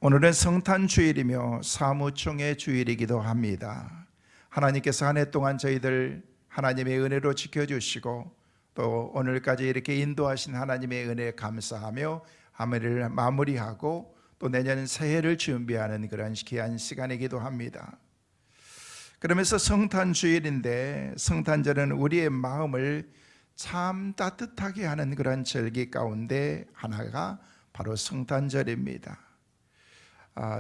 오늘은 성탄주일이며 사무총회 주일이기도 합니다. 하나님께서 한 해 동안 저희들 하나님의 은혜로 지켜주시고 또 오늘까지 이렇게 인도하신 하나님의 은혜에 감사하며 한 해를 마무리하고 또 내년 새해를 준비하는 그런 귀한 시간이기도 합니다. 그러면서 성탄주일인데, 성탄절은 우리의 마음을 참 따뜻하게 하는 그런 절기 가운데 하나가 바로 성탄절입니다.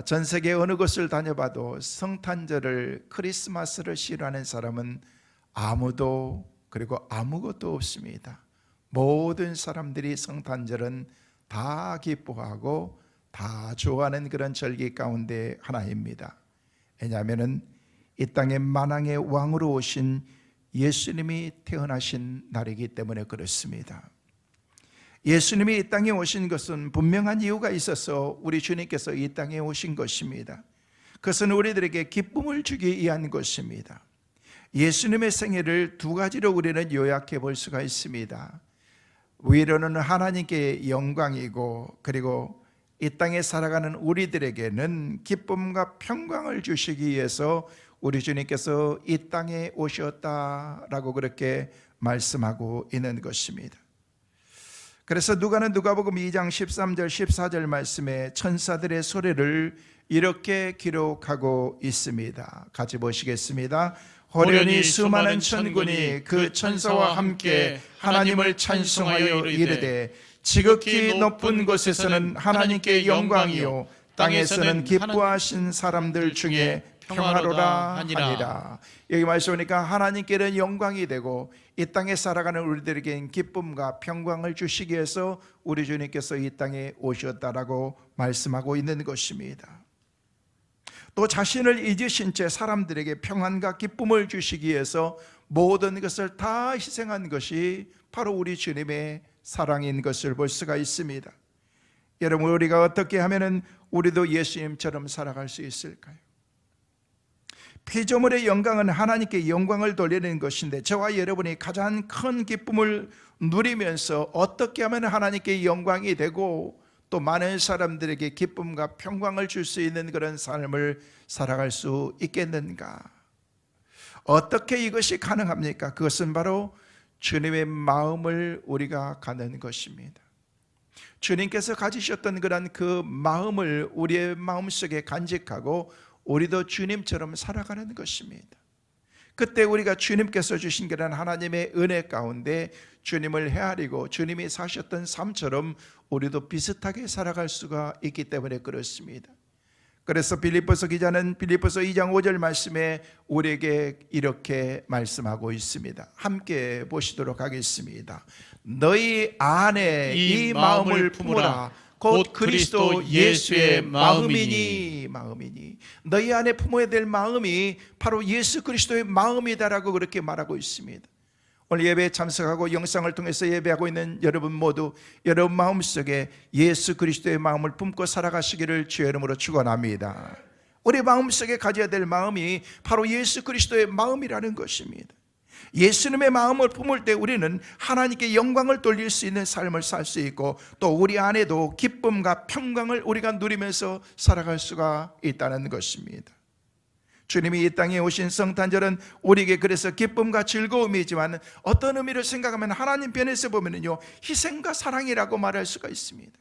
전 세계 어느 곳을 다녀봐도 성탄절을, 크리스마스를 싫어하는 사람은 아무도, 그리고 아무것도 없습니다. 모든 사람들이 성탄절은 다 기뻐하고 다 좋아하는 그런 절기 가운데 하나입니다. 왜냐하면 이 땅에 만왕의 왕으로 오신 예수님이 태어나신 날이기 때문에 그렇습니다. 예수님이 이 땅에 오신 것은 분명한 이유가 있어서 우리 주님께서 이 땅에 오신 것입니다. 그것은 우리들에게 기쁨을 주기 위한 것입니다. 예수님의 생애를 두 가지로 우리는 요약해 볼 수가 있습니다. 위로는 하나님께 영광이고, 그리고 이 땅에 살아가는 우리들에게는 기쁨과 평강을 주시기 위해서 우리 주님께서 이 땅에 오셨다라고 그렇게 말씀하고 있는 것입니다. 그래서 누가는 누가복음 2장 13절 14절 말씀에 천사들의 소리를 이렇게 기록하고 있습니다. 같이 보시겠습니다. 호련히 수많은 천군이 그 천사와 함께 하나님을 찬송하여 이르되 지극히 높은 곳에서는 하나님께 영광이요 땅에서는 기뻐하신 사람들 중에 평화로라 하니라. 여기 말씀 보니까 하나님께는 영광이 되고 이 땅에 살아가는 우리들에게는 기쁨과 평강을 주시기 위해서 우리 주님께서 이 땅에 오셨다라고 말씀하고 있는 것입니다. 또 자신을 잊으신 채 사람들에게 평안과 기쁨을 주시기 위해서 모든 것을 다 희생한 것이 바로 우리 주님의 사랑인 것을 볼 수가 있습니다. 여러분, 우리가 어떻게 하면 우리도 예수님처럼 살아갈 수 있을까요? 피조물의 영광은 하나님께 영광을 돌리는 것인데, 저와 여러분이 가장 큰 기쁨을 누리면서 어떻게 하면 하나님께 영광이 되고 또 많은 사람들에게 기쁨과 평강을 줄 수 있는 그런 삶을 살아갈 수 있겠는가? 어떻게 이것이 가능합니까? 그것은 바로 주님의 마음을 우리가 갖는 것입니다. 주님께서 가지셨던 그런 그 마음을 우리의 마음속에 간직하고 우리도 주님처럼 살아가는 것입니다. 그때 우리가 주님께서 주신 그런 하나님의 은혜 가운데 주님을 헤아리고 주님이 사셨던 삶처럼 우리도 비슷하게 살아갈 수가 있기 때문에 그렇습니다. 그래서 빌립보서 기자는 빌립보서 2장 5절 말씀에 우리에게 이렇게 말씀하고 있습니다. 함께 보시도록 하겠습니다. 너희 안에 이 마음을 품으라. 곧 그리스도 예수의 마음이니. 너희 안에 품어야 될 마음이 바로 예수 그리스도의 마음이다라고 그렇게 말하고 있습니다. 오늘 예배에 참석하고 영상을 통해서 예배하고 있는 여러분 모두 여러분 마음속에 예수 그리스도의 마음을 품고 살아가시기를 주의 이름으로 축원합니다. 우리 마음속에 가져야 될 마음이 바로 예수 그리스도의 마음이라는 것입니다. 예수님의 마음을 품을 때 우리는 하나님께 영광을 돌릴 수 있는 삶을 살 수 있고 또 우리 안에도 기쁨과 평강을 우리가 누리면서 살아갈 수가 있다는 것입니다. 주님이 이 땅에 오신 성탄절은 우리에게 그래서 기쁨과 즐거움이지만 어떤 의미를 생각하면 하나님 편에서 보면요, 희생과 사랑이라고 말할 수가 있습니다.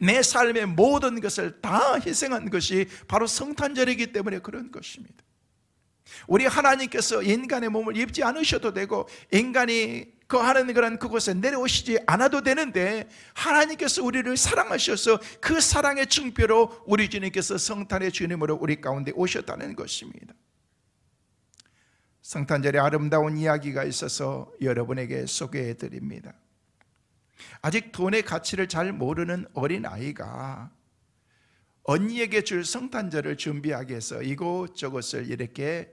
내 삶의 모든 것을 다 희생한 것이 바로 성탄절이기 때문에 그런 것입니다. 우리 하나님께서 인간의 몸을 입지 않으셔도 되고 인간이 거하는 그런 그곳에 내려오시지 않아도 되는데 하나님께서 우리를 사랑하셔서 그 사랑의 증표로 우리 주님께서 성탄의 주님으로 우리 가운데 오셨다는 것입니다. 성탄절에 아름다운 이야기가 있어서 여러분에게 소개해 드립니다. 아직 돈의 가치를 잘 모르는 어린아이가 언니에게 줄 성탄절을 준비하기 위해서 이곳저곳을 이렇게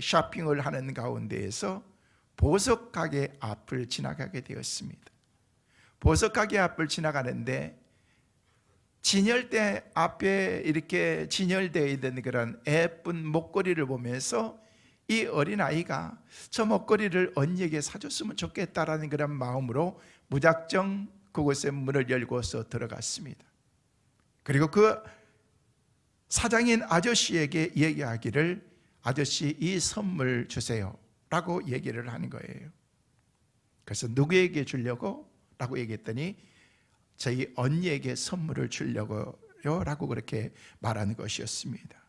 쇼핑을 하는 가운데에서 보석가게 앞을 지나가게 되었습니다. 보석가게 앞을 지나가는데 진열대 앞에 이렇게 진열되어 있는 그런 예쁜 목걸이를 보면서 이 어린아이가 저 목걸이를 언니에게 사줬으면 좋겠다라는 그런 마음으로 무작정 그곳에 문을 열고서 들어갔습니다. 그리고 그 사장인 아저씨에게 얘기하기를 아저씨 이 선물 주세요 라고 얘기를 하는 거예요. 그래서 누구에게 주려고? 라고 얘기했더니 저희 언니에게 선물을 주려고요 라고 그렇게 말하는 것이었습니다.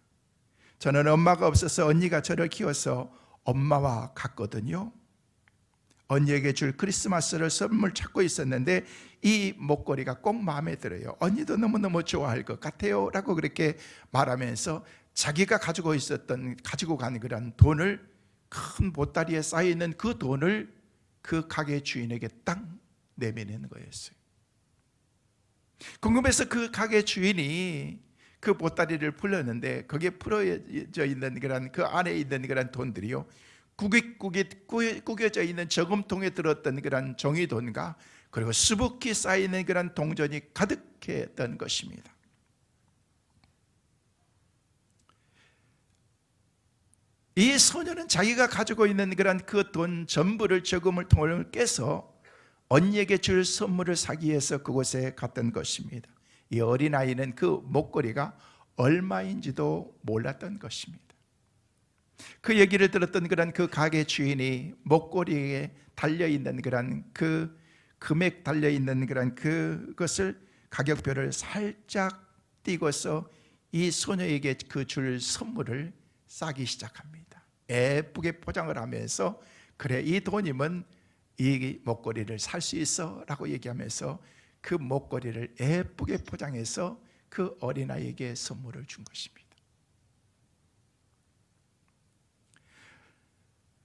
저는 엄마가 없어서 언니가 저를 키워서 엄마와 같거든요. 언니에게 줄 크리스마스를 선물 찾고 있었는데 이 목걸이가 꼭 마음에 들어요. 언니도 너무너무 좋아할 것 같아요 라고 그렇게 말하면서 자기가 가지고 가는 그런 돈을, 큰 보따리에 쌓여있는 그 돈을 그 가게 주인에게 딱 내미는 거였어요. 궁금해서 그 가게 주인이 그 보따리를 풀렸는데 거기에 풀어져 있는 그런 그 안에 있는 그런 돈들이요, 구겨져 있는 저금통에 들었던 그런 종이돈과 그리고 수북히 쌓이는 그런 동전이 가득했던 것입니다. 이 소녀는 자기가 가지고 있는 그런 그 돈 전부를 저금통을 깨서 언니에게 줄 선물을 사기 위해서 그곳에 갔던 것입니다. 이 어린아이는 그 목걸이가 얼마인지도 몰랐던 것입니다. 그 얘기를 들었던 그런 그 가게 주인이 목걸이에 달려있는 그런 그 금액 달려있는 그런 그것을 가격표를 살짝 띄고서 이 소녀에게 그 줄 선물을 싸기 시작합니다. 예쁘게 포장을 하면서 그래 이 돈이면 이 목걸이를 살 수 있어 라고 얘기하면서 그 목걸이를 예쁘게 포장해서 그 어린아이에게 선물을 준 것입니다.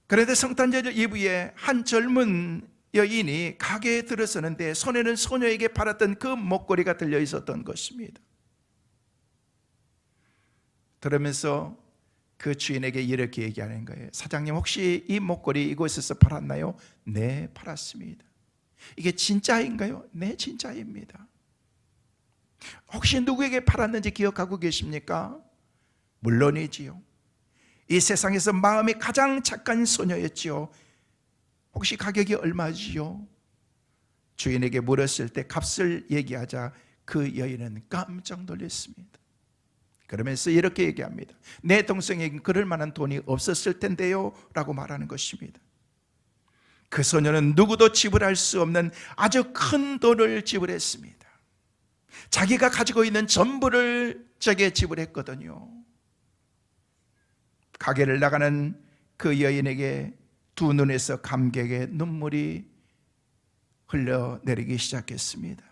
그런데 성탄절 이브에 한 젊은 여인이 가게에 들어서는데 손에는 소녀에게 팔았던 그 목걸이가 들려 있었던 것입니다. 그러면서 그 주인에게 이렇게 얘기하는 거예요. 사장님 혹시 이 목걸이 이곳에서 팔았나요? 네, 팔았습니다. 이게 진짜인가요? 네, 진짜입니다. 혹시 누구에게 팔았는지 기억하고 계십니까? 물론이지요. 이 세상에서 마음이 가장 착한 소녀였지요. 혹시 가격이 얼마지요? 주인에게 물었을 때 값을 얘기하자 그 여인은 깜짝 놀랐습니다. 그러면서 이렇게 얘기합니다. 내 동생에게 그럴 만한 돈이 없었을 텐데요 라고 말하는 것입니다. 그 소녀는 누구도 지불할 수 없는 아주 큰 돈을 지불했습니다. 자기가 가지고 있는 전부를 저게 지불했거든요. 가게를 나가는 그 여인에게 두 눈에서 감격의 눈물이 흘러내리기 시작했습니다.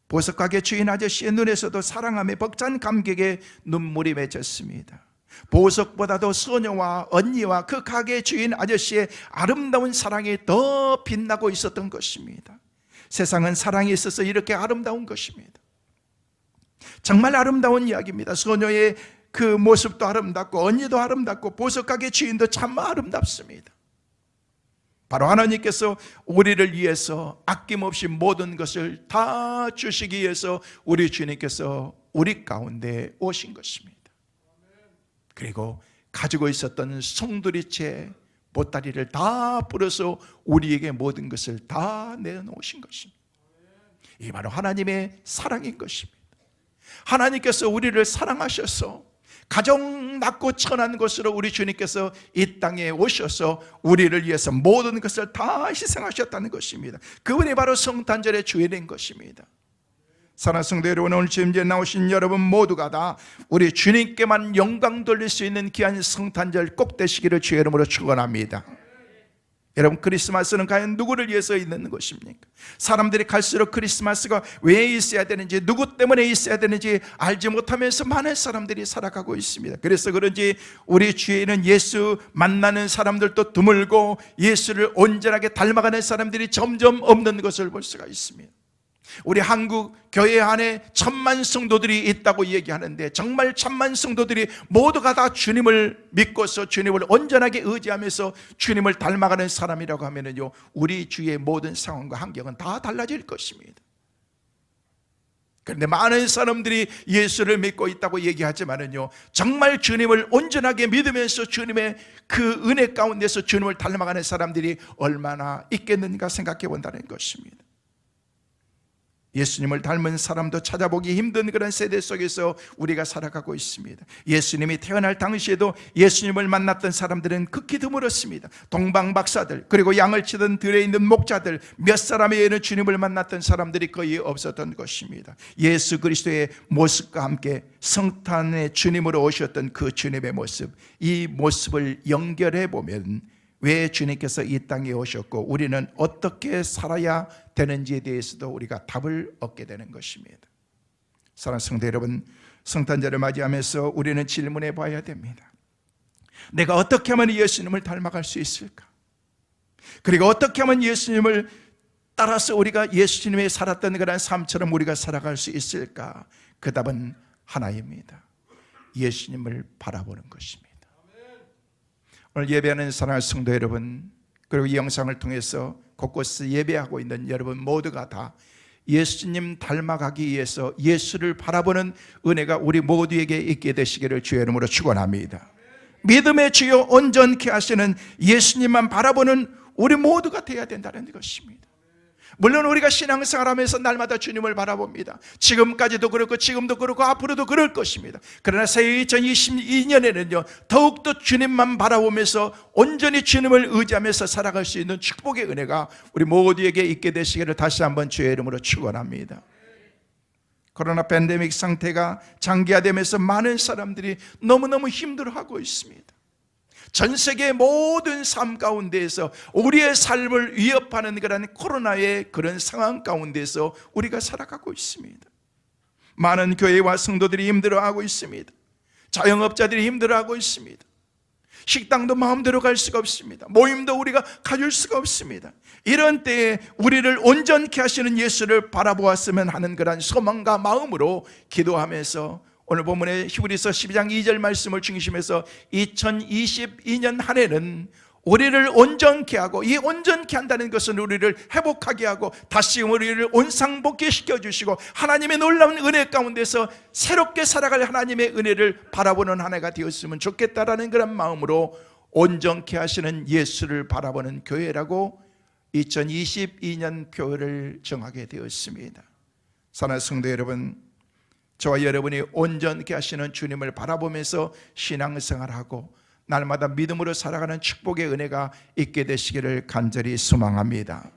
보석가게 주인 아저씨의 눈에서도 사랑함에 벅찬 감격의 눈물이 맺혔습니다. 보석보다도 소녀와 언니와 그 가게 주인 아저씨의 아름다운 사랑이 더 빛나고 있었던 것입니다. 세상은 사랑이 있어서 이렇게 아름다운 것입니다. 정말 아름다운 이야기입니다. 소녀의 그 모습도 아름답고 언니도 아름답고 보석가게 주인도 참 아름답습니다. 바로 하나님께서 우리를 위해서 아낌없이 모든 것을 다 주시기 위해서 우리 주님께서 우리 가운데 오신 것입니다. 그리고 가지고 있었던 송두리째 보따리를 다 풀어서 우리에게 모든 것을 다 내놓으신 것입니다. 이게 바로 하나님의 사랑인 것입니다. 하나님께서 우리를 사랑하셔서 가정 낮고 천한 것으로 우리 주님께서 이 땅에 오셔서 우리를 위해서 모든 것을 다 희생하셨다는 것입니다. 그분이 바로 성탄절의 주인인 것입니다. 사랑하는 성도 여러분, 오늘 지금 나오신 여러분 모두가 다 우리 주님께만 영광 돌릴 수 있는 귀한 성탄절 꼭 되시기를 주의 이름으로 축원합니다. 여러분, 크리스마스는 과연 누구를 위해서 있는 것입니까? 사람들이 갈수록 크리스마스가 왜 있어야 되는지, 누구 때문에 있어야 되는지 알지 못하면서 많은 사람들이 살아가고 있습니다. 그래서 그런지 우리 주위에는 예수 만나는 사람들도 드물고 예수를 온전하게 닮아가는 사람들이 점점 없는 것을 볼 수가 있습니다. 우리 한국 교회 안에 1000만 성도들이 있다고 얘기하는데 정말 1000만 성도들이 모두가 다 주님을 믿고서 주님을 온전하게 의지하면서 주님을 닮아가는 사람이라고 하면요, 우리 주위의 모든 상황과 환경은 다 달라질 것입니다. 그런데 많은 사람들이 예수를 믿고 있다고 얘기하지만은요, 정말 주님을 온전하게 믿으면서 주님의 그 은혜 가운데서 주님을 닮아가는 사람들이 얼마나 있겠는가 생각해 본다는 것입니다. 예수님을 닮은 사람도 찾아보기 힘든 그런 세대 속에서 우리가 살아가고 있습니다. 예수님이 태어날 당시에도 예수님을 만났던 사람들은 극히 드물었습니다. 동방 박사들, 그리고 양을 치던 들에 있는 목자들, 몇 사람의 외에는 주님을 만났던 사람들이 거의 없었던 것입니다. 예수 그리스도의 모습과 함께 성탄의 주님으로 오셨던 그 주님의 모습, 이 모습을 연결해 보면 왜 주님께서 이 땅에 오셨고 우리는 어떻게 살아야 되는지에 대해서도 우리가 답을 얻게 되는 것입니다. 사랑하는 성도 여러분, 성탄절을 맞이하면서 우리는 질문해 봐야 됩니다. 내가 어떻게 하면 예수님을 닮아갈 수 있을까? 그리고 어떻게 하면 예수님을 따라서 우리가 예수님이 살았던 그런 삶처럼 우리가 살아갈 수 있을까? 그 답은 하나입니다. 예수님을 바라보는 것입니다. 오늘 예배하는 사랑하는 성도 여러분, 그리고 이 영상을 통해서 곳곳에 예배하고 있는 여러분 모두가 다 예수님 닮아가기 위해서 예수를 바라보는 은혜가 우리 모두에게 있게 되시기를 주의 이름으로 축원합니다. 믿음의 주요 온전케 하시는 예수님만 바라보는 우리 모두가 되어야 된다는 것입니다. 물론 우리가 신앙생활하면서 날마다 주님을 바라봅니다. 지금까지도 그렇고 지금도 그렇고 앞으로도 그럴 것입니다. 그러나 새해 2022년에는요 더욱더 주님만 바라보면서 온전히 주님을 의지하면서 살아갈 수 있는 축복의 은혜가 우리 모두에게 있게 되시기를 다시 한번 주의 이름으로 축원합니다. 코로나 팬데믹 상태가 장기화되면서 많은 사람들이 너무너무 힘들어하고 있습니다. 전 세계의 모든 삶 가운데에서 우리의 삶을 위협하는 그런 코로나의 그런 상황 가운데서 우리가 살아가고 있습니다. 많은 교회와 성도들이 힘들어하고 있습니다. 자영업자들이 힘들어하고 있습니다. 식당도 마음대로 갈 수가 없습니다. 모임도 우리가 가질 수가 없습니다. 이런 때에 우리를 온전케 하시는 예수를 바라보았으면 하는 그런 소망과 마음으로 기도하면서 오늘 본문의 히브리서 12장 2절 말씀을 중심해서 2022년 한 해는 우리를 온전케 하고, 이 온전케 한다는 것은 우리를 회복하게 하고 다시 우리를 온상복귀시켜 주시고 하나님의 놀라운 은혜 가운데서 새롭게 살아갈 하나님의 은혜를 바라보는 한 해가 되었으면 좋겠다라는 그런 마음으로 온전케 하시는 예수를 바라보는 교회라고 2022년 교회를 정하게 되었습니다. 사랑하는 성도 여러분, 저와 여러분이 온전케 하시는 주님을 바라보면서 신앙생활하고 날마다 믿음으로 살아가는 축복의 은혜가 있게 되시기를 간절히 소망합니다.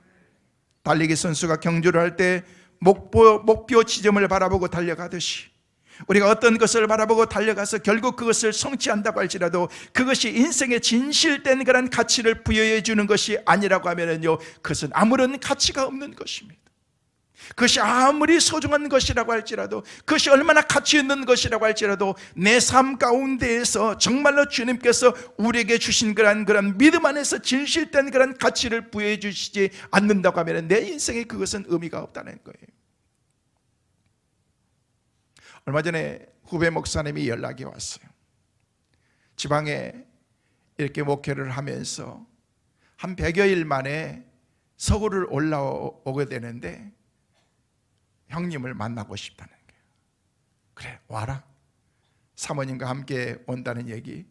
달리기 선수가 경주를 할 때 목표 지점을 바라보고 달려가듯이 우리가 어떤 것을 바라보고 달려가서 결국 그것을 성취한다고 할지라도 그것이 인생의 진실된 그런 가치를 부여해 주는 것이 아니라고 하면요, 그것은 아무런 가치가 없는 것입니다. 그것이 아무리 소중한 것이라고 할지라도, 그것이 얼마나 가치 있는 것이라고 할지라도 내 삶 가운데에서 정말로 주님께서 우리에게 주신 그런 믿음 안에서 진실된 그런 가치를 부여해 주시지 않는다고 하면 내 인생에 그것은 의미가 없다는 거예요. 얼마 전에 후배 목사님이 연락이 왔어요. 지방에 이렇게 목회를 하면서 한 100여일 만에 서울을 올라오게 되는데 형님을 만나고 싶다는 거예요. 그래, 와라. 사모님과 함께 온다는 얘기.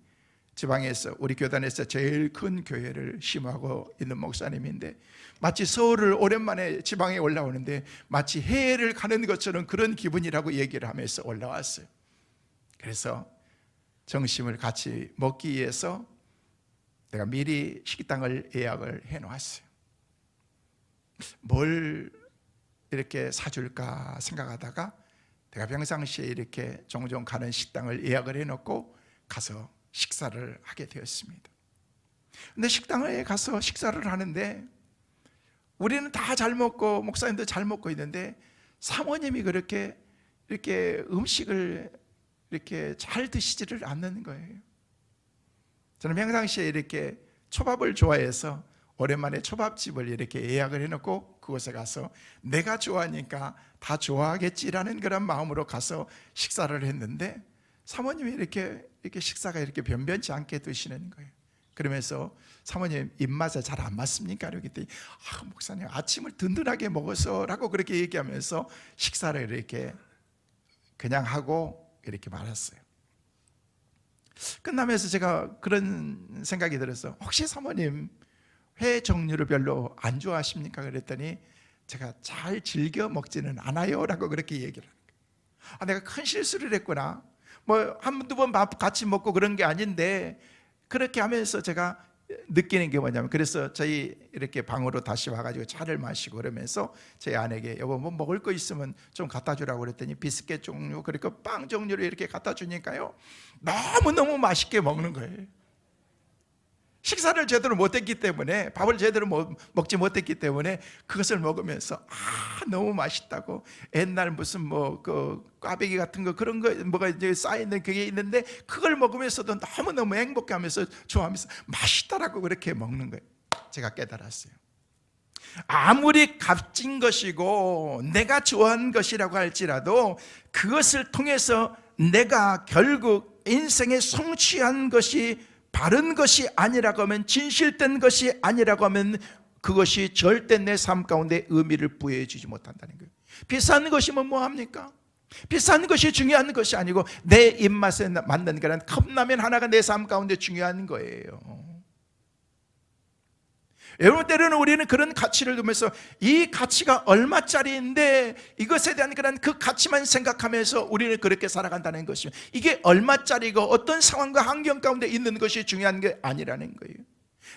지방에서, 우리 교단에서 제일 큰 교회를 심하고 있는 목사님인데 마치 서울을 오랜만에 지방에 올라오는데 마치 해외를 가는 것처럼 그런 기분이라고 얘기를 하면서 올라왔어요. 그래서 점심을 같이 먹기 위해서 내가 미리 식당을 예약을 해놓았어요. 뭘 이렇게 사줄까 생각하다가 내가 평상시에 이렇게 종종 가는 식당을 예약을 해놓고 가서 식사를 하게 되었습니다. 근데 식당에 가서 식사를 하는데 우리는 다 잘 먹고 목사님도 잘 먹고 있는데 사모님이 그렇게 이렇게 음식을 이렇게 잘 드시지를 않는 거예요. 저는 평상시에 이렇게 초밥을 좋아해서 오랜만에 초밥집을 이렇게 예약을 해놓고 그곳에 가서 내가 좋아하니까 다 좋아하겠지라는 그런 마음으로 가서 식사를 했는데 사모님이 이렇게 식사가 이렇게 변변치 않게 드시는 거예요. 그러면서 사모님 입맛에 잘 안 맞습니까? 그랬더니 목사님 아침을 든든하게 먹어서 라고 그렇게 얘기하면서 식사를 이렇게 그냥 하고 이렇게 말았어요. 끝나면서 제가 그런 생각이 들어서 혹시 사모님 회 종류를 별로 안 좋아하십니까? 그랬더니 제가 잘 즐겨 먹지는 않아요 라고 그렇게 얘기를 하는 거예요. 내가 큰 실수를 했구나. 뭐 한두 번 밥 같이 먹고 그런 게 아닌데, 그렇게 하면서 제가 느끼는 게 뭐냐면, 그래서 저희 이렇게 방으로 다시 와가지고 차를 마시고 그러면서 제 아내에게 여보 뭐 먹을 거 있으면 좀 갖다 주라고 그랬더니 비스켓 종류, 그리고 빵 종류를 이렇게 갖다 주니까요 너무너무 맛있게 먹는 거예요. 식사를 제대로 못했기 때문에, 밥을 제대로 먹지 못했기 때문에 그것을 먹으면서 너무 맛있다고, 옛날 무슨 뭐 그 꽈배기 같은 거 그런 거 뭐가 이제 쌓여있는 그게 있는데 그걸 먹으면서도 너무너무 행복해하면서 좋아하면서 맛있다라고 그렇게 먹는 거예요. 제가 깨달았어요. 아무리 값진 것이고 내가 좋아하는 것이라고 할지라도 그것을 통해서 내가 결국 인생에 성취한 것이 바른 것이 아니라고 하면, 진실된 것이 아니라고 하면 그것이 절대 내 삶 가운데 의미를 부여해 주지 못한다는 거예요. 비싼 것이면 뭐합니까? 비싼 것이 중요한 것이 아니고 내 입맛에 맞는 그런 컵라면 하나가 내 삶 가운데 중요한 거예요. 여러분, 때로는 우리는 그런 가치를 두면서 이 가치가 얼마짜리인데 이것에 대한 그런 그 가치만 생각하면서 우리는 그렇게 살아간다는 것이죠. 이게 얼마짜리고 어떤 상황과 환경 가운데 있는 것이 중요한 게 아니라는 거예요.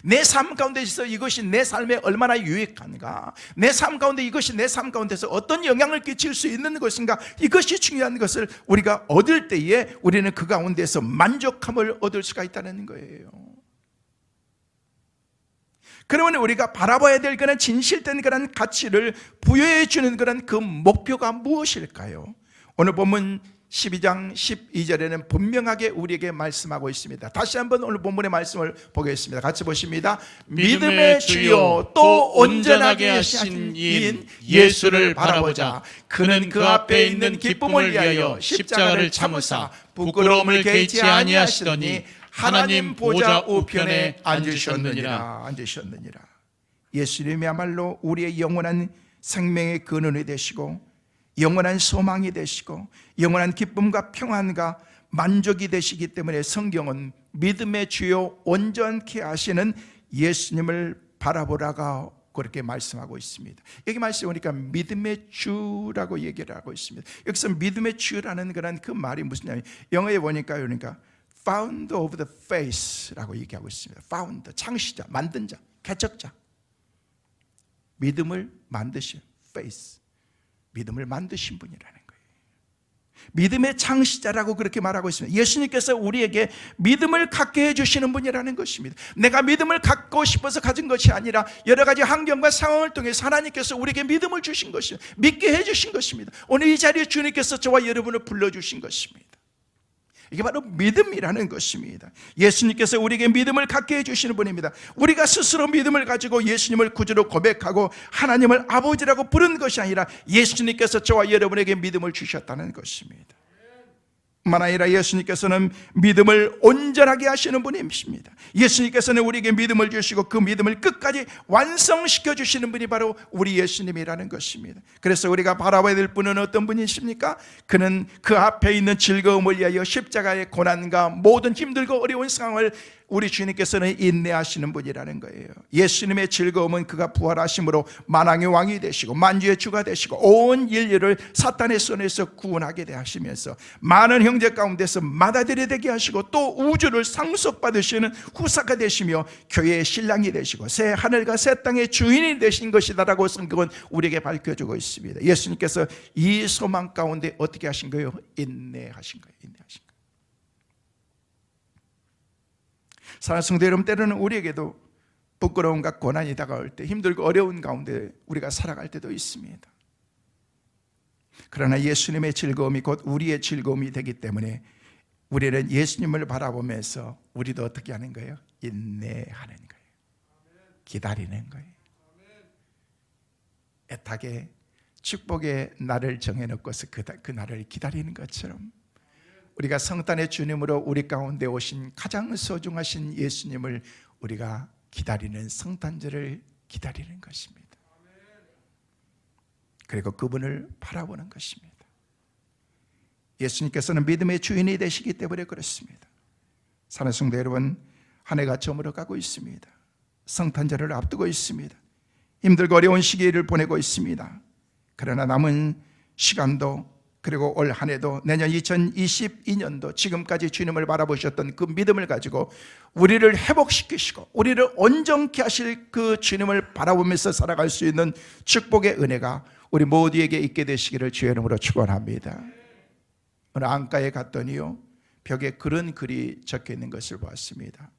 내 삶 가운데서 이것이 내 삶에 얼마나 유익한가, 내 삶 가운데 이것이 내 삶 가운데서 어떤 영향을 끼칠 수 있는 것인가, 이것이 중요한 것을 우리가 얻을 때에 우리는 그 가운데서 만족함을 얻을 수가 있다는 거예요. 그러면 우리가 바라봐야 될 그런 진실된 그런 가치를 부여해 주는 그런 그 목표가 무엇일까요? 오늘 본문 12장 12절에는 분명하게 우리에게 말씀하고 있습니다. 다시 한번 오늘 본문의 말씀을 보겠습니다. 같이 보십니다. 믿음의 주요 또 온전하게 하신 이인 예수를 바라보자. 그는 그 앞에 있는 기쁨을 위하여 십자가를 참으사 부끄러움을 개의치 아니하시더니 하나님 보좌 우편에 앉으셨느니라. 예수님이야말로 우리의 영원한 생명의 근원이 되시고 영원한 소망이 되시고 영원한 기쁨과 평안과 만족이 되시기 때문에 성경은 믿음의 주요 온전케 하시는 예수님을 바라보라가 그렇게 말씀하고 있습니다. 여기 말씀 보니까 믿음의 주라고 얘기를 하고 있습니다. 여기서 믿음의 주라는 그런 그 말이 무슨, 영어에 보니까 그러니까 Founder of the faith라고 얘기하고 있습니다. Founder, 창시자, 만든 자, 개척자. 믿음을 만드신 faith, 믿음을 만드신 분이라는 거예요. 믿음의 창시자라고 그렇게 말하고 있습니다. 예수님께서 우리에게 믿음을 갖게 해주시는 분이라는 것입니다. 내가 믿음을 갖고 싶어서 가진 것이 아니라 여러 가지 환경과 상황을 통해서 하나님께서 우리에게 믿음을 주신 것입니다. 믿게 해주신 것입니다. 오늘 이 자리에 주님께서 저와 여러분을 불러주신 것입니다. 이게 바로 믿음이라는 것입니다. 예수님께서 우리에게 믿음을 갖게 해주시는 분입니다. 우리가 스스로 믿음을 가지고 예수님을 구주로 고백하고 하나님을 아버지라고 부른 것이 아니라 예수님께서 저와 여러분에게 믿음을 주셨다는 것입니다. 뿐만 아니라 예수님께서는 믿음을 온전하게 하시는 분이십니다. 예수님께서는 우리에게 믿음을 주시고 그 믿음을 끝까지 완성시켜 주시는 분이 바로 우리 예수님이라는 것입니다. 그래서 우리가 바라봐야 될 분은 어떤 분이십니까? 그는 그 앞에 있는 즐거움을 위하여 십자가의 고난과 모든 힘들고 어려운 상황을 우리 주님께서는 인내하시는 분이라는 거예요. 예수님의 즐거움은 그가 부활하심으로 만왕의 왕이 되시고 만주의 주가 되시고 온 인류를 사탄의 손에서 구원하게 하시면서 많은 형제 가운데서 맏아들이 되게 하시고 또 우주를 상속받으시는 후사가 되시며 교회의 신랑이 되시고 새 하늘과 새 땅의 주인이 되신 것이다라고 성경은 우리에게 밝혀주고 있습니다. 예수님께서 이 소망 가운데 어떻게 하신 거예요? 인내하신 거예요. 인내하신 거예요. 사랑하는 성도 여러분, 때로는 우리에게도 부끄러움과 고난이 다가올 때, 힘들고 어려운 가운데 우리가 살아갈 때도 있습니다. 그러나 예수님의 즐거움이 곧 우리의 즐거움이 되기 때문에 우리는 예수님을 바라보면서 우리도 어떻게 하는 거예요? 인내하는 거예요. 기다리는 거예요. 애타게 축복의 날을 정해놓고서 그 날을 기다리는 것처럼 우리가 성탄의 주님으로 우리 가운데 오신 가장 소중하신 예수님을 우리가 기다리는 성탄절을 기다리는 것입니다. 그리고 그분을 바라보는 것입니다. 예수님께서는 믿음의 주인이 되시기 때문에 그렇습니다. 사랑하는 성도 여러분, 한 해가 저물어 가고 있습니다. 성탄절을 앞두고 있습니다. 힘들고 어려운 시기를 보내고 있습니다. 그러나 남은 시간도, 그리고 올 한 해도, 내년 2022년도 지금까지 주님을 바라보셨던 그 믿음을 가지고 우리를 회복시키시고 우리를 온전케 하실 그 주님을 바라보면서 살아갈 수 있는 축복의 은혜가 우리 모두에게 있게 되시기를 주의 이름으로 축원합니다. 오늘 안가에 갔더니요, 벽에 그런 글이 적혀 있는 것을 보았습니다.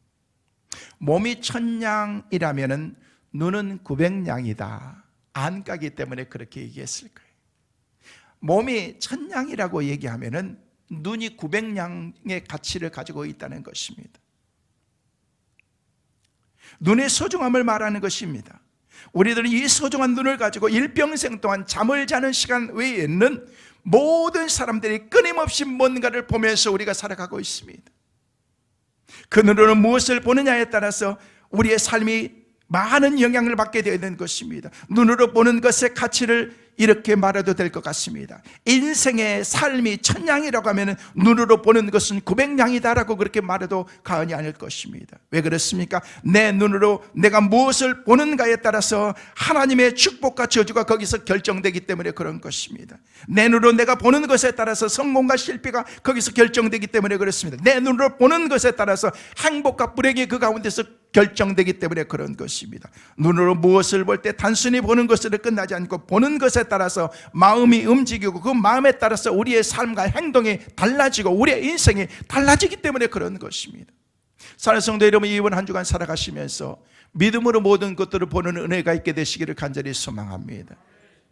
몸이 1000양이라면 눈은 900양이다. 안가기 때문에 그렇게 얘기했을 거예요. 몸이 1000양이라고 얘기하면은 눈이 900양의 가치를 가지고 있다는 것입니다. 눈의 소중함을 말하는 것입니다. 우리들은 이 소중한 눈을 가지고 일평생 동안 잠을 자는 시간 외에는 모든 사람들이 끊임없이 뭔가를 보면서 우리가 살아가고 있습니다. 그 눈으로는 무엇을 보느냐에 따라서 우리의 삶이 많은 영향을 받게 되는 것입니다. 눈으로 보는 것의 가치를 이렇게 말해도 될 것 같습니다. 인생의 삶이 1000양이라고 하면 눈으로 보는 것은 900양이다라고 그렇게 말해도 과언이 아닐 것입니다. 왜 그렇습니까? 내 눈으로 내가 무엇을 보는가에 따라서 하나님의 축복과 저주가 거기서 결정되기 때문에 그런 것입니다. 내 눈으로 내가 보는 것에 따라서 성공과 실패가 거기서 결정되기 때문에 그렇습니다. 내 눈으로 보는 것에 따라서 행복과 불행이 그 가운데서 결정되기 때문에 그런 것입니다. 눈으로 무엇을 볼 때 단순히 보는 것으로 끝나지 않고 보는 것에 따라서 마음이 움직이고 그 마음에 따라서 우리의 삶과 행동이 달라지고 우리의 인생이 달라지기 때문에 그런 것입니다. 사랑하는 성도 여러분, 이번 한 주간 살아가시면서 믿음으로 모든 것들을 보는 은혜가 있게 되시기를 간절히 소망합니다.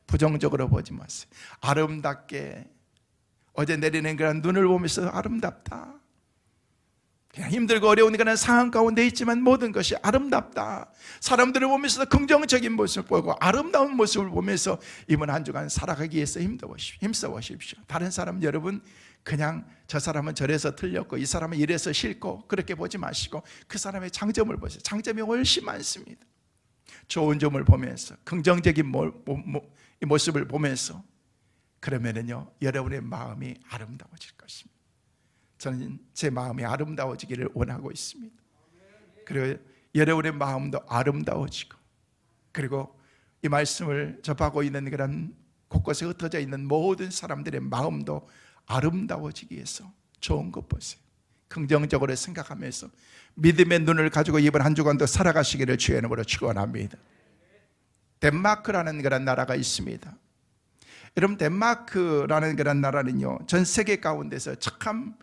부정적으로 보지 마세요. 아름답게, 어제 내리는 그런 눈을 보면서 아름답다, 그냥 힘들고 어려운 그런 상황 가운데 있지만 모든 것이 아름답다, 사람들을 보면서 긍정적인 모습을 보고 아름다운 모습을 보면서 이번 한 주간 살아가기 위해서 힘써 보십시오. 다른 사람 여러분 그냥 저 사람은 저래서 틀렸고 이 사람은 이래서 싫고 그렇게 보지 마시고 그 사람의 장점을 보세요. 장점이 훨씬 많습니다. 좋은 점을 보면서 긍정적인 모습을 보면서 그러면은요, 여러분의 마음이 아름다워질 것입니다. 저는 제 마음이 아름다워지기를 원하고 있습니다. 그리고 여러분의 마음도 아름다워지고, 그리고 이 말씀을 접하고 있는 그런 곳곳에 흩어져 있는 모든 사람들의 마음도 아름다워지기 위해서 좋은 것 보세요. 긍정적으로 생각하면서 믿음의 눈을 가지고 이번 한 주간도 살아가시기를 주의 이름으로 축원합니다. 덴마크라는 그런 나라가 있습니다. 여러분, 덴마크라는 그런 나라는요, 전 세계 가운데서 참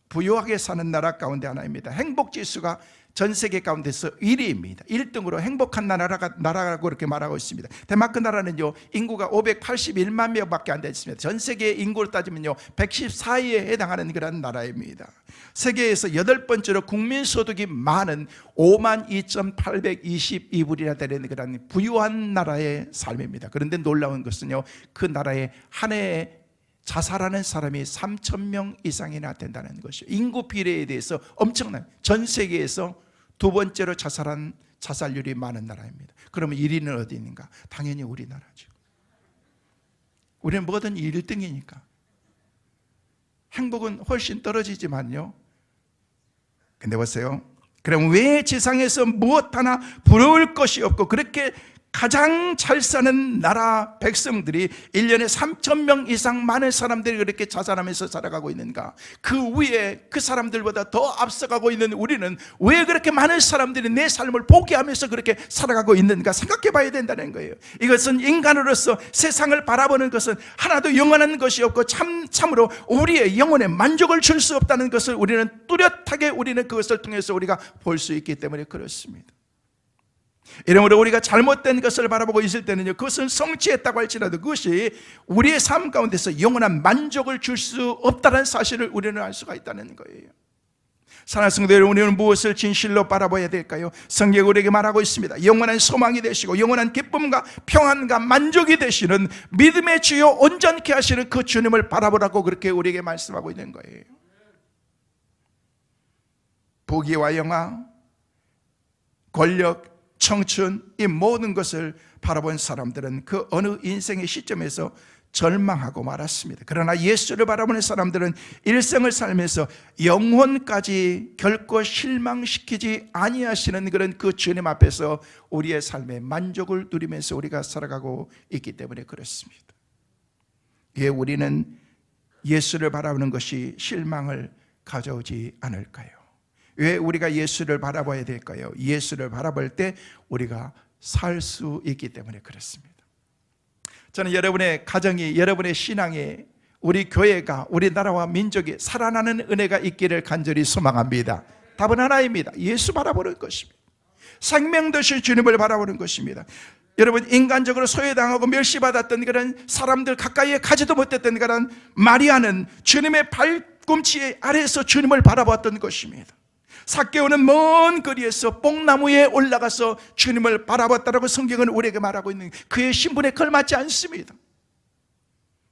부유하게 사는 나라 가운데 하나입니다. 행복지수가 전 세계 가운데서 1위입니다. 1등으로 행복한 나라라고 그렇게 말하고 있습니다. 덴마크 나라는요, 인구가 581만 명밖에 안 됐습니다. 전 세계 인구를 따지면요 114위에 해당하는 그런 나라입니다. 세계에서 8번째로 국민소득이 많은 52,822불이나 되는 그런 부유한 나라의 삶입니다. 그런데 놀라운 것은요, 그 나라의 한 해에 자살하는 사람이 3,000명 이상이나 된다는 것이죠. 인구 비례에 대해서 엄청난, 전 세계에서 두 번째로 자살률이 많은 나라입니다. 그러면 1위는 어디 있는가? 당연히 우리나라죠. 우리는 뭐든 1등이니까. 행복은 훨씬 떨어지지만요, 근데 보세요, 그럼 왜 지상에서 무엇 하나 부러울 것이 없고 그렇게 가장 잘 사는 나라 백성들이 1년에 3,000명 이상 많은 사람들이 그렇게 자살하면서 살아가고 있는가? 그 위에 그 사람들보다 더 앞서가고 있는 우리는 왜 그렇게 많은 사람들이 내 삶을 포기하면서 그렇게 살아가고 있는가 생각해 봐야 된다는 거예요. 이것은 인간으로서 세상을 바라보는 것은 하나도 영원한 것이 없고 참으로 우리의 영혼에 만족을 줄 수 없다는 것을 우리는 뚜렷하게 우리는 그것을 통해서 우리가 볼 수 있기 때문에 그렇습니다. 이러므로 우리가 잘못된 것을 바라보고 있을 때는요, 그것은 성취했다고 할지라도 그것이 우리의 삶 가운데서 영원한 만족을 줄 수 없다는 사실을 우리는 알 수가 있다는 거예요. 사랑하는 성도 여러분, 우리는 무엇을 진실로 바라봐야 될까요? 성경이 우리에게 말하고 있습니다. 영원한 소망이 되시고 영원한 기쁨과 평안과 만족이 되시는 믿음의 주요 온전케 하시는 그 주님을 바라보라고 그렇게 우리에게 말씀하고 있는 거예요. 부귀와 영화, 권력, 청춘, 이 모든 것을 바라본 사람들은 그 어느 인생의 시점에서 절망하고 말았습니다. 그러나 예수를 바라보는 사람들은 일생을 살면서 영혼까지 결코 실망시키지 아니하시는 그런 그 주님 앞에서 우리의 삶의 만족을 누리면서 우리가 살아가고 있기 때문에 그렇습니다. 예, 우리는 예수를 바라보는 것이 실망을 가져오지 않을까요? 왜 우리가 예수를 바라봐야 될까요? 예수를 바라볼 때 우리가 살 수 있기 때문에 그렇습니다. 저는 여러분의 가정이, 여러분의 신앙이, 우리 교회가, 우리나라와 민족이 살아나는 은혜가 있기를 간절히 소망합니다. 답은 하나입니다. 예수 바라보는 것입니다. 생명 되신 주님을 바라보는 것입니다. 여러분, 인간적으로 소외당하고 멸시받았던 그런 사람들 가까이에 가지도 못했던 그런 마리아는 주님의 발꿈치 아래에서 주님을 바라봤던 것입니다. 삭개오는 먼 거리에서 뽕나무에 올라가서 주님을 바라봤다라고 성경은 우리에게 말하고 있는 그의 신분에 걸맞지 않습니다.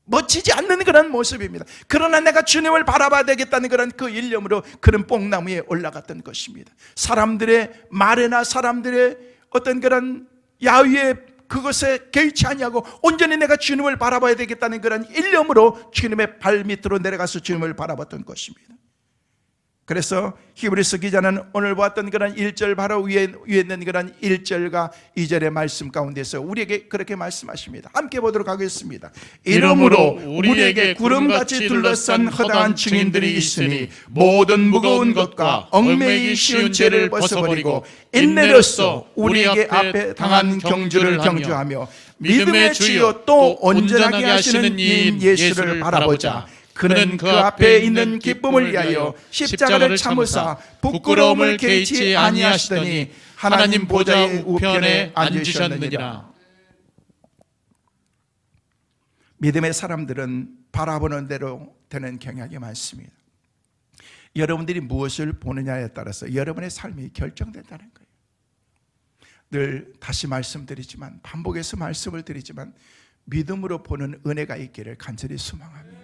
멋지지 않는 그런 모습입니다. 그러나 내가 주님을 바라봐야 되겠다는 그런 그 일념으로 그런 뽕나무에 올라갔던 것입니다. 사람들의 말에나 사람들의 어떤 그런 야유에 그것에 개의치 아니하고 온전히 내가 주님을 바라봐야 되겠다는 그런 일념으로 주님의 발밑으로 내려가서 주님을 바라봤던 것입니다. 그래서 히브리서 기자는 오늘 보았던 그런 1절 바로 위에 있는 그런 1절과 2절의 말씀 가운데서 우리에게 그렇게 말씀하십니다. 함께 보도록 하겠습니다. 이러므로 우리에게 구름같이 둘러싼 허다한 증인들이 있으니 모든 무거운 것과 얽매이기 쉬운 죄를 벗어버리고 인내로써 우리에게 앞에 당한 경주를 경주하며 믿음의 주요 또 온전하게 하시는 이인 예수를 바라보자. 그는 그 앞에 있는 기쁨을 위하여 십자가를 참으사 부끄러움을 개의치 아니하시더니 하나님 보좌의 우편에 앉으셨느니라. 믿음의 사람들은 바라보는 대로 되는 경향이 많습니다. 여러분들이 무엇을 보느냐에 따라서 여러분의 삶이 결정된다는 거예요. 늘 다시 말씀드리지만, 반복해서 말씀을 드리지만, 믿음으로 보는 은혜가 있기를 간절히 소망합니다.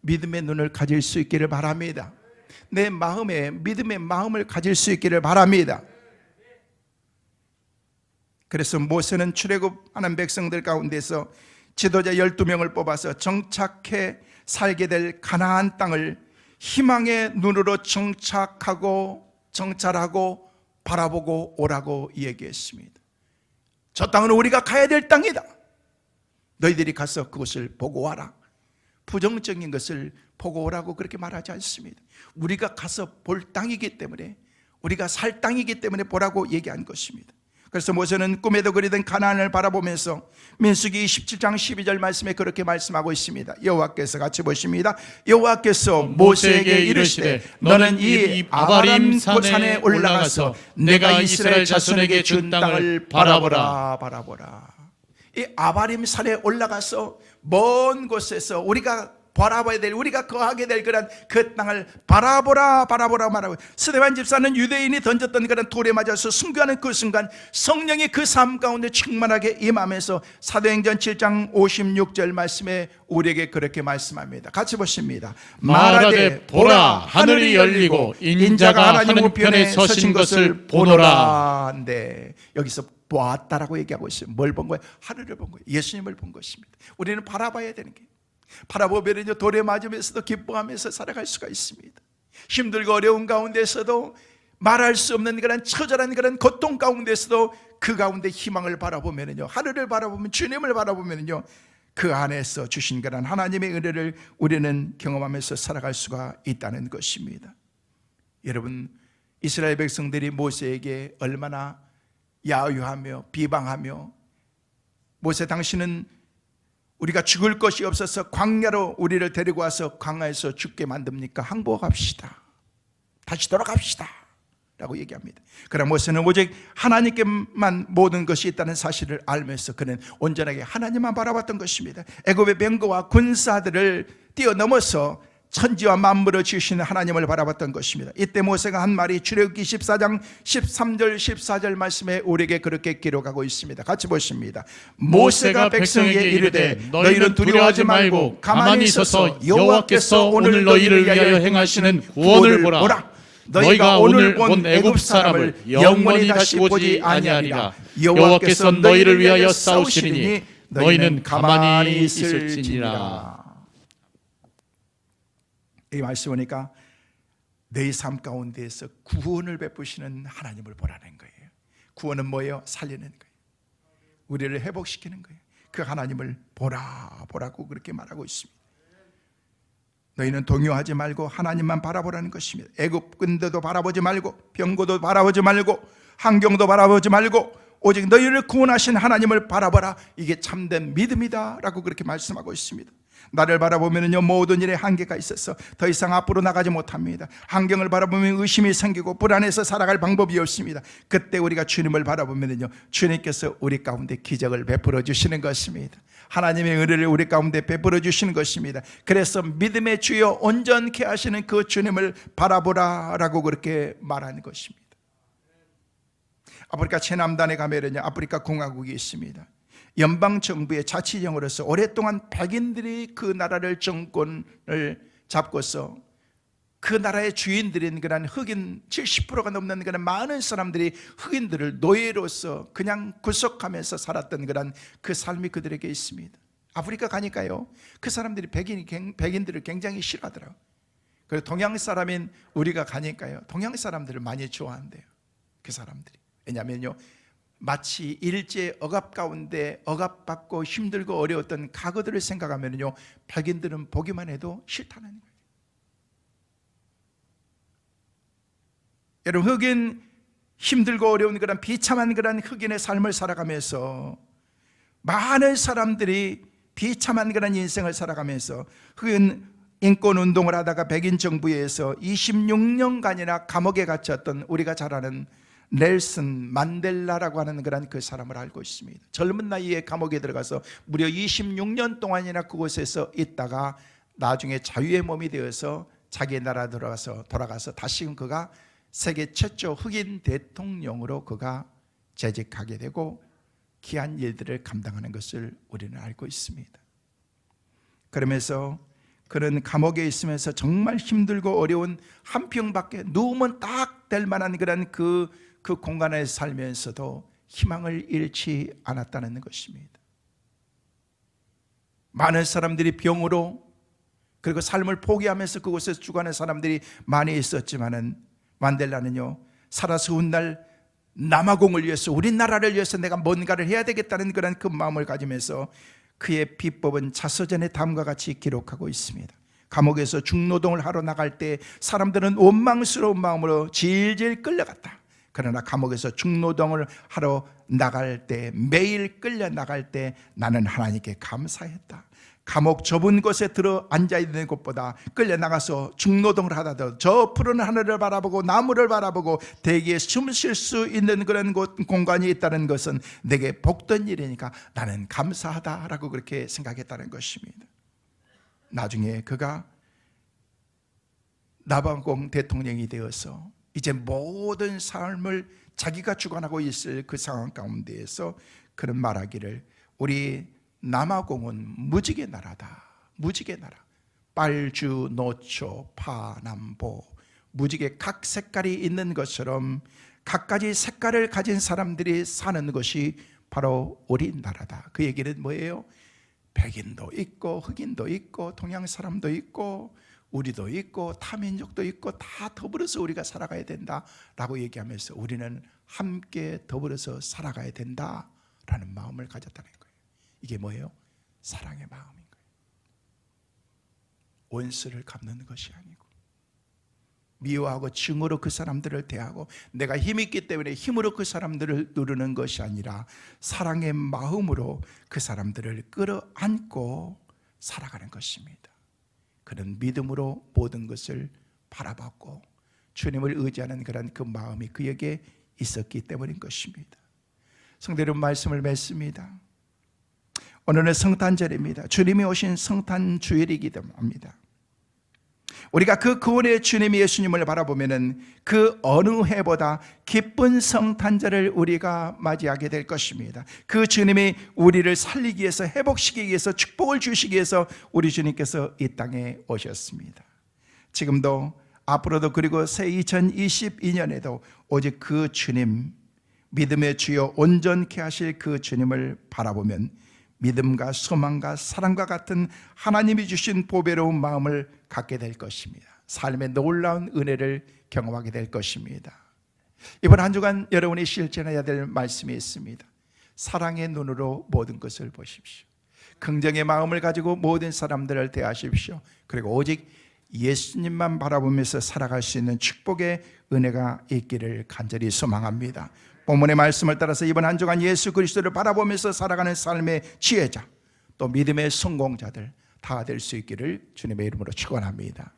믿음의 눈을 가질 수 있기를 바랍니다. 내 마음에 믿음의 마음을 가질 수 있기를 바랍니다. 그래서 모세는 출애굽하는 백성들 가운데서 지도자 12명을 뽑아서 정착해 살게 될 가나안 땅을 희망의 눈으로 정착하고 정찰하고 바라보고 오라고 얘기했습니다. 저 땅은 우리가 가야 될 땅이다. 너희들이 가서 그것을 보고 와라. 부정적인 것을 보고 오라고 그렇게 말하지 않습니다. 우리가 가서 볼 땅이기 때문에, 우리가 살 땅이기 때문에 보라고 얘기한 것입니다. 그래서 모세는 꿈에도 그리던 가나안을 바라보면서 민수기 27장 12절 말씀에 그렇게 말씀하고 있습니다. 여호와께서 같이 보십니다. 여호와께서 모세에게 이르시되 너는 이 아바림 산에 올라가서 내가 이스라엘 자손에게 준 땅을 바라보라. 이 아바림 산에 올라가서 먼 곳에서 우리가 바라봐야 될, 우리가 거하게 될 그런 그 땅을 바라보라 말하고, 스데반 집사는 유대인이 던졌던 그런 돌에 맞아서 순교하는 그 순간 성령이 그 삶 가운데 충만하게 임하면서 사도행전 7장 56절 말씀에 우리에게 그렇게 말씀합니다. 같이 보십니다. 말하되 보라, 하늘이 열리고 인자가 하나님 우편에 서신 것을 보노라. 네, 여기서 보았다라고 얘기하고 있어요. 뭘 본 거예요? 하늘을 본 거예요. 예수님을 본 것입니다. 우리는 바라봐야 되는 게, 바라보면 돌에 맞으면서도 기뻐하면서 살아갈 수가 있습니다. 힘들고 어려운 가운데서도 말할 수 없는 그런 처절한 그런 고통 가운데서도 그 가운데 희망을 바라보면요, 하늘을 바라보면, 주님을 바라보면요, 그 안에서 주신 그런 하나님의 은혜를 우리는 경험하면서 살아갈 수가 있다는 것입니다. 여러분, 이스라엘 백성들이 모세에게 얼마나 야유하며 비방하며, 모세 당신은 우리가 죽을 것이 없어서 광야로 우리를 데리고 와서 광야에서 죽게 만듭니까? 항복합시다, 다시 돌아갑시다 라고 얘기합니다. 그러나 모세는 오직 하나님께만 모든 것이 있다는 사실을 알면서 그는 온전하게 하나님만 바라봤던 것입니다. 애굽의 병거와 군사들을 뛰어넘어서 천지와 만물을 지으시는 하나님을 바라봤던 것입니다. 이때 모세가 한 말이 출애굽기 14장 13절 14절 말씀에 우리에게 그렇게 기록하고 있습니다. 같이 보십니다. 모세가 백성에게 이르되 너희는 두려워하지 말고 가만히 서서 여호와께서 오늘 너희를 위하여 행하시는 구원을 보라. 너희가 오늘 본 애굽 사람을 영원히 다시 보지 아니하리라. 여호와께서 너희를 위하여 싸우시리니 너희는 가만히 있을지니라. 이 말씀 보니까 내 삶 가운데에서 구원을 베푸시는 하나님을 보라는 거예요. 구원은 뭐예요? 살리는 거예요. 우리를 회복시키는 거예요. 그 하나님을 보라고 그렇게 말하고 있습니다. 너희는 동요하지 말고 하나님만 바라보라는 것입니다. 애굽군대도 바라보지 말고 병고도 바라보지 말고 환경도 바라보지 말고 오직 너희를 구원하신 하나님을 바라보라. 이게 참된 믿음이다 라고 그렇게 말씀하고 있습니다. 나를 바라보면요 모든 일에 한계가 있어서 더 이상 앞으로 나가지 못합니다. 환경을 바라보면 의심이 생기고 불안해서 살아갈 방법이 없습니다. 그때 우리가 주님을 바라보면요 주님께서 우리 가운데 기적을 베풀어 주시는 것입니다. 하나님의 은혜를 우리 가운데 베풀어 주시는 것입니다. 그래서 믿음의 주여 온전케 하시는 그 주님을 바라보라 라고 그렇게 말하는 것입니다. 아프리카 최남단에 가면요 아프리카 공화국이 있습니다. 연방정부의 자치령으로서 오랫동안 백인들이 그 나라를 정권을 잡고서 그 나라의 주인들인 그런 흑인 70%가 넘는 그런 많은 사람들이 흑인들을 노예로서 그냥 구속하면서 살았던 그런 그 삶이 그들에게 있습니다. 아프리카 가니까요 그 사람들이 백인들을 굉장히 싫어하더라고요. 그리고 동양 사람인 우리가 가니까요 동양 사람들을 많이 좋아한대요. 그 사람들이. 왜냐하면요 마치 일제 억압 가운데 억압받고 힘들고 어려웠던 과거들을 생각하면요 백인들은 보기만 해도 싫다는 거예요. 여러분 흑인 힘들고 어려운 그런 비참한 그런 흑인의 삶을 살아가면서 많은 사람들이 비참한 그런 인생을 살아가면서 흑인 인권운동을 하다가 백인 정부에서 26년간이나 감옥에 갇혔던 우리가 잘 아는 넬슨 만델라라고 하는 그런 그 사람을 알고 있습니다. 젊은 나이에 감옥에 들어가서 무려 26년 동안이나 그곳에서 있다가 나중에 자유의 몸이 되어서 자기 나라 돌아가서 다시금 그가 세계 최초 흑인 대통령으로 그가 재직하게 되고 귀한 일들을 감당하는 것을 우리는 알고 있습니다. 그러면서 그는 감옥에 있으면서 정말 힘들고 어려운 한 평밖에 누우면 딱 될 만한 그런 그 공간에 살면서도 희망을 잃지 않았다는 것입니다. 많은 사람들이 병으로 그리고 삶을 포기하면서 그곳에서 죽어가는 사람들이 많이 있었지만은 만델라는요 살아서 훗날 남아공을 위해서 우리나라를 위해서 내가 뭔가를 해야 되겠다는 그런 그 마음을 가지면서 그의 비법은 자서전에 다음과 같이 기록하고 있습니다. 감옥에서 중노동을 하러 나갈 때 사람들은 원망스러운 마음으로 질질 끌려갔다. 그러나 감옥에서 중노동을 하러 나갈 때 매일 끌려 나갈 때 나는 하나님께 감사했다. 감옥 좁은 곳에 들어 앉아있는 곳보다 끌려 나가서 중노동을 하다도 저 푸른 하늘을 바라보고 나무를 바라보고 대기에 숨 쉴 수 있는 그런 공간이 있다는 것은 내게 복된 일이니까 나는 감사하다라고 그렇게 생각했다는 것입니다. 나중에 그가 남아공 대통령이 되어서 이제 모든 삶을 자기가 주관하고 있을 그 상황 가운데에서 그런 말하기를 우리 남아공은 무지개 나라다. 무지개 나라. 빨주, 노초, 파, 남보 무지개 각 색깔이 있는 것처럼 각가지 색깔을 가진 사람들이 사는 것이 바로 우리나라다. 그 얘기는 뭐예요? 백인도 있고 흑인도 있고 동양 사람도 있고 우리도 있고 타민족도 있고 다 더불어서 우리가 살아가야 된다라고 얘기하면서 우리는 함께 더불어서 살아가야 된다라는 마음을 가졌다는 거예요. 이게 뭐예요? 사랑의 마음인 거예요. 원수를 갚는 것이 아니고 미워하고 증오로 그 사람들을 대하고 내가 힘이 있기 때문에 힘으로 그 사람들을 누르는 것이 아니라 사랑의 마음으로 그 사람들을 끌어안고 살아가는 것입니다. 그런 믿음으로 모든 것을 바라봤고 주님을 의지하는 그런 그 마음이 그에게 있었기 때문인 것입니다. 성도 여러분 말씀을 맺습니다. 오늘은 성탄절입니다. 주님이 오신 성탄 주일이기도 합니다. 우리가 그 구원의 주님 예수님을 바라보면은 그 어느 해보다 기쁜 성탄절을 우리가 맞이하게 될 것입니다. 그 주님이 우리를 살리기 위해서 회복시키기 위해서 축복을 주시기 위해서 우리 주님께서 이 땅에 오셨습니다. 지금도 앞으로도 그리고 새 2022년에도 오직 그 주님 믿음의 주여 온전케 하실 그 주님을 바라보면 믿음과 소망과 사랑과 같은 하나님이 주신 보배로운 마음을 갖게 될 것입니다. 삶의 놀라운 은혜를 경험하게 될 것입니다. 이번 한 주간 여러분이 실천해야 될 말씀이 있습니다. 사랑의 눈으로 모든 것을 보십시오. 긍정의 마음을 가지고 모든 사람들을 대하십시오. 그리고 오직 예수님만 바라보면서 살아갈 수 있는 축복의 은혜가 있기를 간절히 소망합니다. 본문의 말씀을 따라서 이번 한 주간 예수 그리스도를 바라보면서 살아가는 삶의 지혜자, 또 믿음의 성공자들 다 될 수 있기를 주님의 이름으로 축원합니다.